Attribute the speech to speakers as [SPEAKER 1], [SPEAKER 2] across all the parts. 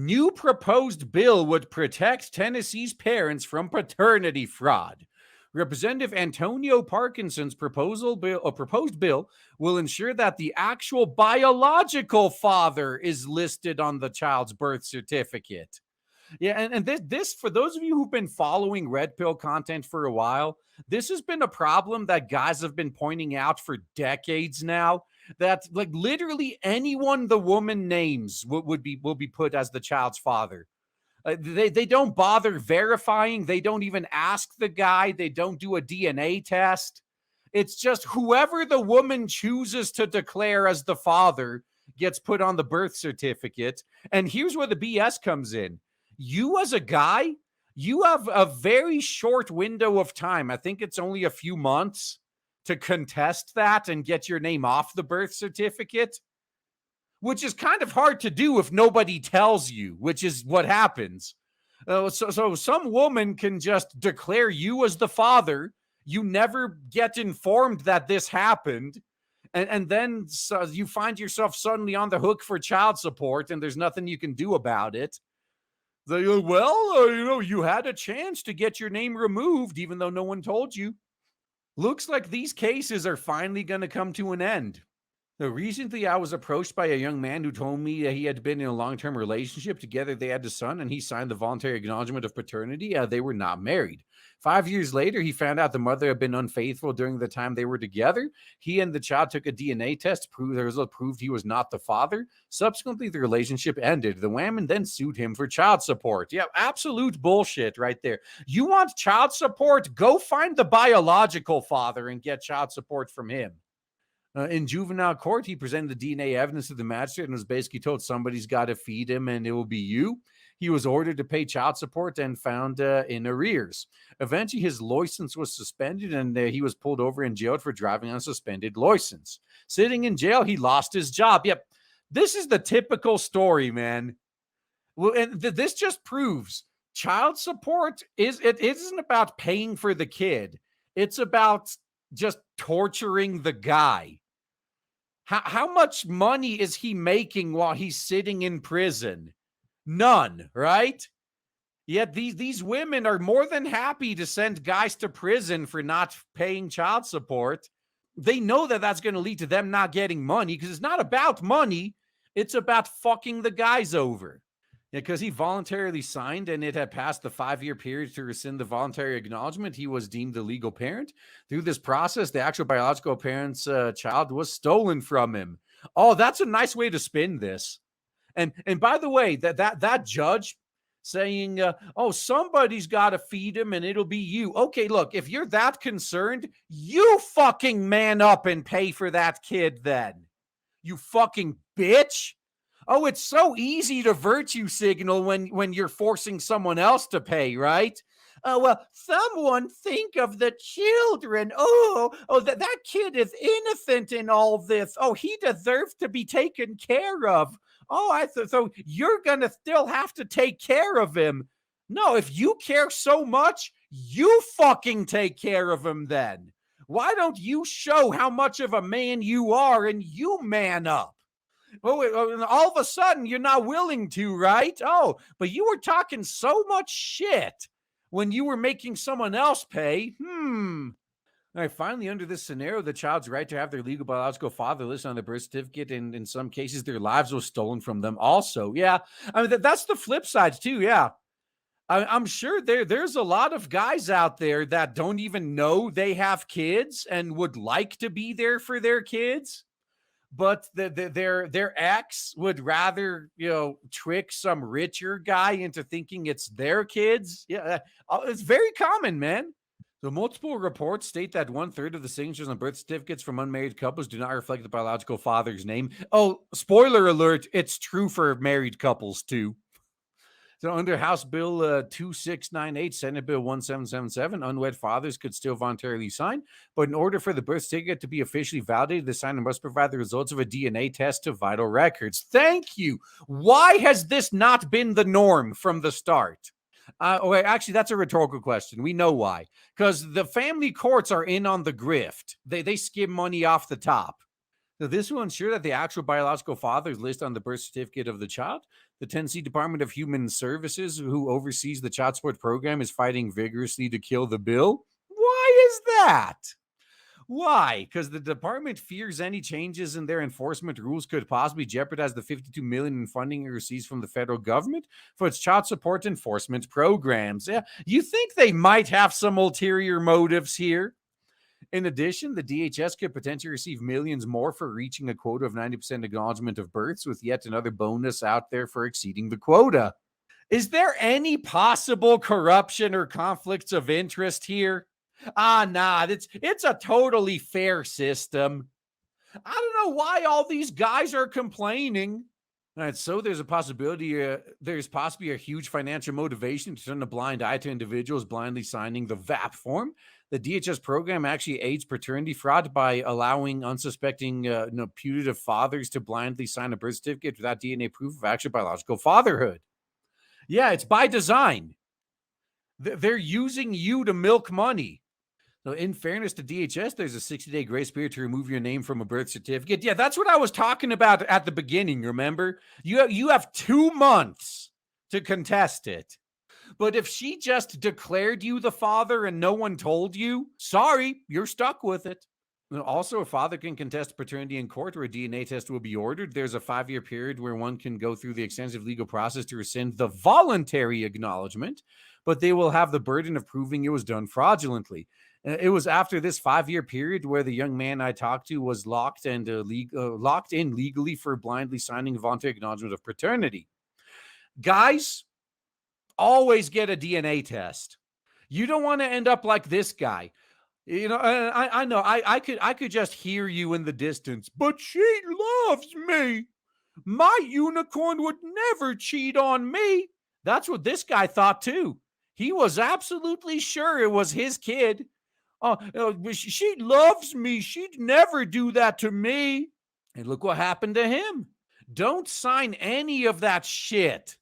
[SPEAKER 1] New proposed bill would protect Tennessee's parents from paternity fraud. Representative Antonio Parkinson's proposed bill will ensure that the actual biological father is listed on the child's birth certificate. Yeah, and this for those of you who've been following red pill content for a while, this has been a problem that guys have been pointing out for decades now. That like literally anyone the woman names will be put as the child's father. They don't bother verifying. They don't even ask the guy. They don't do a DNA test. It's just whoever the woman chooses to declare as the father gets put on the birth certificate. And here's where the BS comes in. You as a guy, you have a very short window of time. I think it's only a few months to contest that and get your name off the birth certificate, which is kind of hard to do if nobody tells you, which is what happens. So some woman can just declare you as the father. You never get informed that this happened. And then you find yourself suddenly on the hook for child support, and there's nothing you can do about it. They go, well, you had a chance to get your name removed, even though no one told you. Looks like these cases are finally going to come to an end. Recently, I was approached by a young man who told me that he had been in a long-term relationship. Together, they had a son, and he signed the voluntary acknowledgement of paternity. They were not married. 5 years later, he found out the mother had been unfaithful during the time they were together. He and the child took a DNA test. The result proved he was not the father. Subsequently, the relationship ended. The woman then sued him for child support. Yeah, absolute bullshit right there. You want child support? Go find the biological father and get child support from him. In juvenile court, he presented the DNA evidence to the magistrate and was basically told somebody's got to feed him and it will be you. He was ordered to pay child support and found in arrears. Eventually, his license was suspended and he was pulled over and jailed for driving on a suspended license. Sitting in jail, he lost his job. Yep, this is the typical story, man. Well, and this just proves child support isn't about paying for the kid. It's about just torturing the guy. How much money is he making while he's sitting in prison? None, right? Yet these women are more than happy to send guys to prison for not paying child support. They know that that's going to lead to them not getting money because it's not about money. It's about fucking the guys over. Because he voluntarily signed and it had passed the 5-year period to rescind the voluntary acknowledgement, he was deemed the legal parent. Through this process, the actual biological parent's child was stolen from him. Oh, that's a nice way to spin this. And by the way, that judge saying, oh, somebody's got to feed him and it'll be you. Okay, look, if you're that concerned, you fucking man up and pay for that kid then. You fucking bitch. Oh, it's so easy to virtue signal when you're forcing someone else to pay, right? Oh, well, someone think of the children. Oh, that kid is innocent in all this. Oh, he deserves to be taken care of. Oh, so you're going to still have to take care of him. No, if you care so much, you fucking take care of him then. Why don't you show how much of a man you are and you man up? Oh, all of a sudden, you're not willing to, right? Oh, but you were talking so much shit when you were making someone else pay. All right, finally, under this scenario, the child's right to have their legal biological father listed on the birth certificate, and in some cases, their lives were stolen from them also. Yeah, I mean, that's the flip side, too, yeah. I'm sure there's a lot of guys out there that don't even know they have kids and would like to be there for their kids. But their ex would rather, trick some richer guy into thinking it's their kids. Yeah, it's very common, man. So multiple reports state that 1/3 of the signatures on birth certificates from unmarried couples do not reflect the biological father's name. Oh, spoiler alert, it's true for married couples too. So under House Bill 2698, Senate Bill 1777, unwed fathers could still voluntarily sign. But in order for the birth certificate to be officially validated, the signer must provide the results of a DNA test to vital records. Thank you. Why has this not been the norm from the start? Actually, that's a rhetorical question. We know why. Because the family courts are in on the grift. They skim money off the top. So this will ensure that the actual biological father is listed on the birth certificate of the child. The Tennessee Department of Human Services, who oversees the child support program, is fighting vigorously to kill the bill. Why is that? Why? Because the department fears any changes in their enforcement rules could possibly jeopardize the $52 million in funding it receives from the federal government for its child support enforcement programs. Yeah, you think they might have some ulterior motives here? In addition, the DHS could potentially receive millions more for reaching a quota of 90% acknowledgement of births, with yet another bonus out there for exceeding the quota. Is there any possible corruption or conflicts of interest here? Nah, it's a totally fair system. I don't know why all these guys are complaining. All right, so there's possibly a huge financial motivation to turn a blind eye to individuals blindly signing the VAP form. The DHS program actually aids paternity fraud by allowing unsuspecting putative fathers to blindly sign a birth certificate without DNA proof of actual biological fatherhood. Yeah, it's by design. They're using you to milk money. So, in fairness to DHS, there's a 60-day grace period to remove your name from a birth certificate. Yeah, that's what I was talking about at the beginning, remember? You have 2 months to contest it. But if she just declared you the father and no one told you, sorry, you're stuck with it. Also, a father can contest paternity in court where a DNA test will be ordered. There's a 5-year period where one can go through the extensive legal process to rescind the voluntary acknowledgement, but they will have the burden of proving it was done fraudulently. It was after this 5-year period where the young man I talked to was locked in legally for blindly signing a voluntary acknowledgement of paternity. Guys, always get a DNA test. You don't want to end up like this guy. You know, I know I could just hear you in the distance, but she loves me. My unicorn would never cheat on me. That's what this guy thought too. He was absolutely sure it was his kid. She loves me. She'd never do that to me. And look what happened to him. Don't sign any of that shit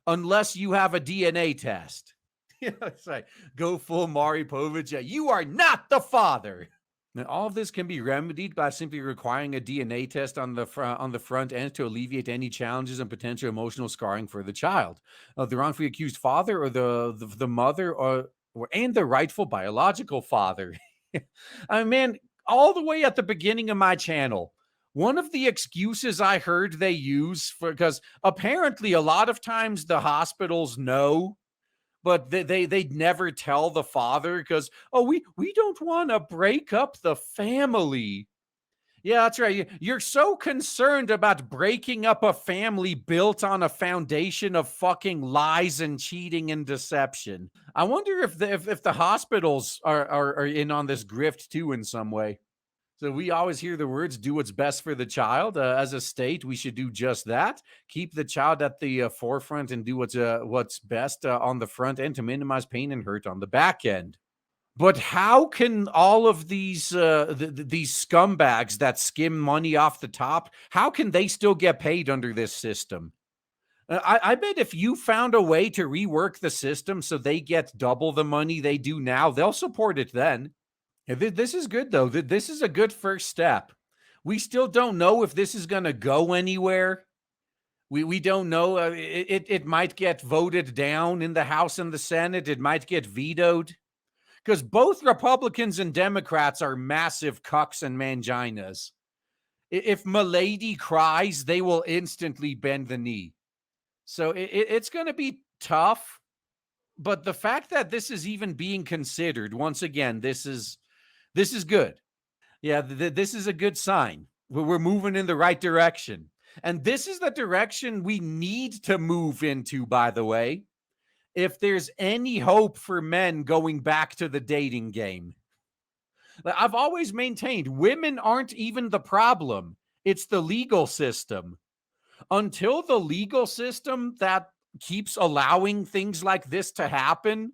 [SPEAKER 1] unless you have a DNA test. Yeah, it's like, go full Maury Povich. Yeah, you are not the father. Now, all of this can be remedied by simply requiring a DNA test on the front end to alleviate any challenges and potential emotional scarring for the child. The wrongfully accused father or the mother and the rightful biological father. I mean, man, all the way at the beginning of my channel, one of the excuses I heard they use because apparently a lot of times the hospitals know, but they'd never tell the father because, we don't want to break up the family. Yeah, that's right. You're so concerned about breaking up a family built on a foundation of fucking lies and cheating and deception. I wonder if the hospitals are in on this grift too in some way. So we always hear the words, do what's best for the child. As a state, we should do just that. Keep the child at the forefront and do what's best on the front end to minimize pain and hurt on the back end. But how can all of these these scumbags that skim money off the top, how can they still get paid under this system? I bet if you found a way to rework the system so they get double the money they do now, they'll support it then. Yeah, this is good, though. This is a good first step. We still don't know if this is going to go anywhere. We don't know. It might get voted down in the House and the Senate. It might get vetoed because both Republicans and Democrats are massive cucks and manginas. If Milady cries, they will instantly bend the knee. So it's going to be tough. But the fact that this is even being considered, once again, this is good. Yeah, this is a good sign. We're moving in the right direction. And this is the direction we need to move into, by the way, if there's any hope for men going back to the dating game. I've always maintained women aren't even the problem. It's the legal system. Until the legal system that keeps allowing things like this to happen,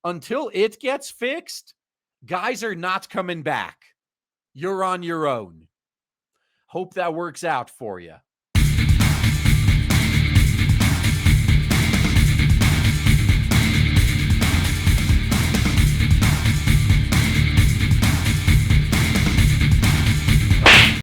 [SPEAKER 1] until it gets fixed, guys are not coming back. You're on your own. Hope that works out for you.